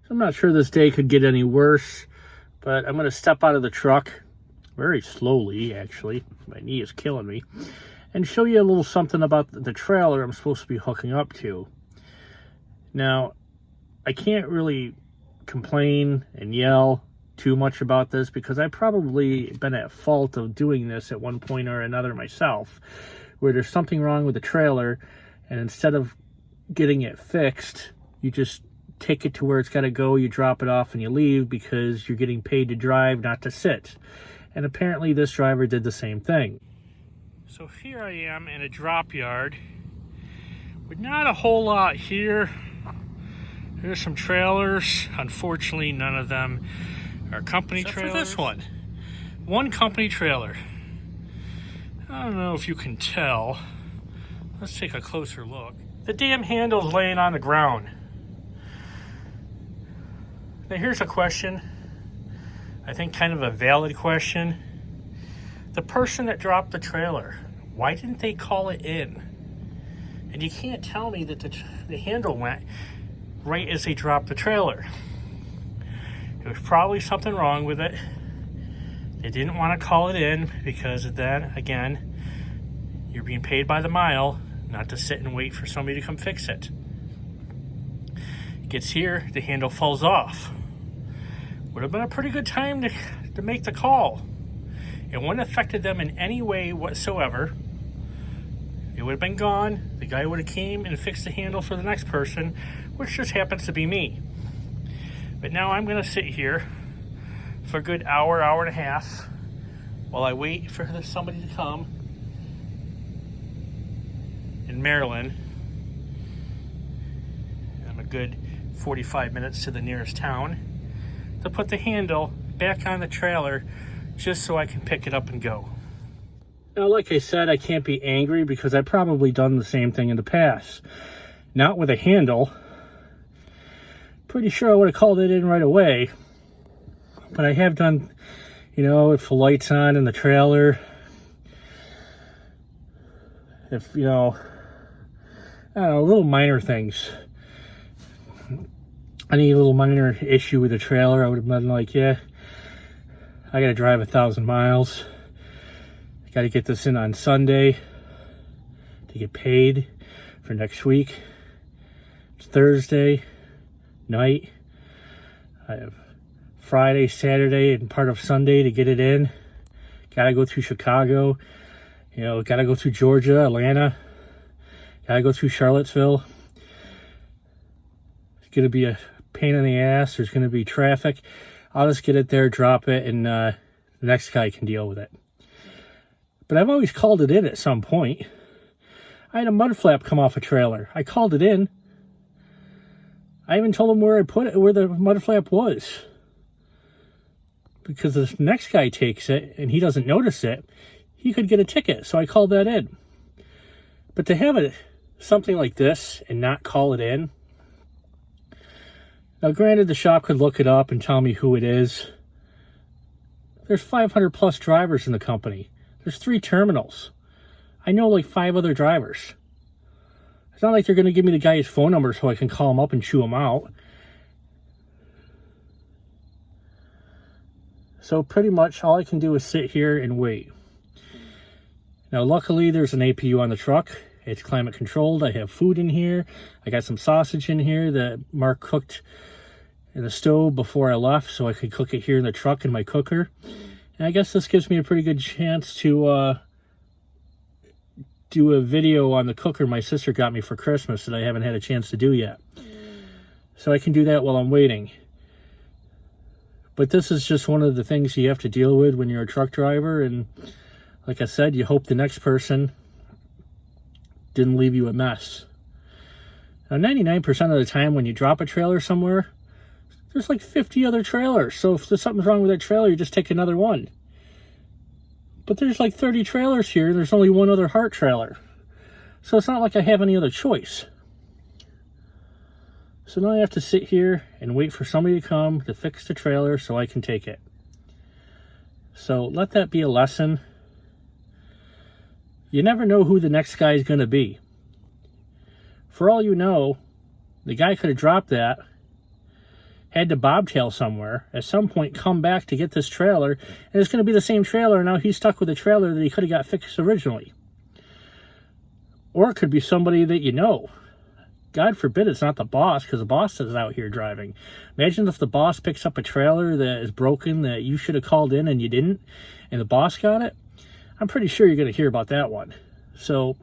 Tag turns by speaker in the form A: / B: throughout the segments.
A: I'm not sure this day could get any worse, but I'm going to step out of the truck very slowly, actually. My knee is killing me. And show you a little something about the trailer I'm supposed to be hooking up to. Now, I can't really complain and yell too much about this because I've probably been at fault of doing this at one point or another myself, where there's something wrong with the trailer, and instead of getting it fixed, you just take it to where it's got to go, you drop it off, and you leave because you're getting paid to drive, not to sit. And apparently this driver did the same thing. So here I am in a drop yard with not a whole lot here. There's some trailers. Unfortunately, none of them are company trailers. For this one company trailer. I don't know if you can tell. Let's take a closer look. The damn handle's laying on the ground. Now here's a question, I think kind of a valid question. The person that dropped the trailer, why didn't they call it in? And you can't tell me that the handle went right as they dropped the trailer. There was probably something wrong with it. They didn't want to call it in because then, again, you're being paid by the mile, not to sit and wait for somebody to come fix it. Gets here, the handle falls off. Would have been a pretty good time to make the call. It wouldn't have affected them in any way whatsoever. It would have been gone. The guy would have came and fixed the handle for the next person, which just happens to be me. But now I'm going to sit here for a good hour, hour and a half while I wait for somebody to come in Maryland. I'm a good 45 minutes to the nearest town to put the handle back on the trailer just so I can pick it up and go. Now, like I said, I can't be angry because I've probably done the same thing in the past. Not with a handle. Pretty sure I would have called it in right away. But I have done, if the light's on in the trailer, if, I don't know, little minor things. Any little minor issue with the trailer, I would have been like, yeah, I got to drive 1,000 miles. I got to get this in on Sunday to get paid for next week. It's Thursday night. I have Friday, Saturday, and part of Sunday to get it in. Got to go through Chicago. Got to go through Georgia, Atlanta. Got to go through Charlottesville. It's going to be a pain in the ass. There's going to be traffic. I'll just get it there, drop it, and the next guy can deal with it. But I've always called it in at some point. I had a mud flap come off a trailer. I called it in. I even told him where I put it, where the mud flap was. Because the next guy takes it and he doesn't notice it, he could get a ticket. So I called that in. But to have something like this and not call it in. Now, granted, the shop could look it up and tell me who it is. There's 500 plus drivers in the company. There's 3 terminals. I know like 5 other drivers. It's not like they're going to give me the guy's phone number so I can call him up and chew him out. So pretty much all I can do is sit here and wait. Now, luckily, there's an APU on the truck. It's climate controlled. I have food in here. I got some sausage in here that Mark cooked in the stove before I left so I could cook it here in the truck in my cooker. And I guess this gives me a pretty good chance to do a video on the cooker my sister got me for Christmas that I haven't had a chance to do yet. So I can do that while I'm waiting. But this is just one of the things you have to deal with when you're a truck driver. And like I said, you hope the next person didn't leave you a mess. Now, 99% of the time when you drop a trailer somewhere, there's like 50 other trailers. So if there's something's wrong with that trailer, you just take another one. But there's like 30 trailers here, and there's only one other Hart trailer. So it's not like I have any other choice. So now I have to sit here and wait for somebody to come to fix the trailer so I can take it. So let that be a lesson. You never know who the next guy is going to be. For all you know, the guy could have dropped that, had to bobtail somewhere, at some point come back to get this trailer, and it's going to be the same trailer, and now he's stuck with a trailer that he could have got fixed originally. Or it could be somebody that you know. God forbid it's not the boss, because the boss is out here driving. Imagine if the boss picks up a trailer that is broken that you should have called in and you didn't, and the boss got it. I'm pretty sure you're going to hear about that one. So,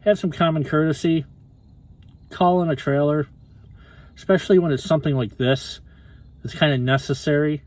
A: have some common courtesy. Call in a trailer, especially when it's something like this. It's kind of necessary.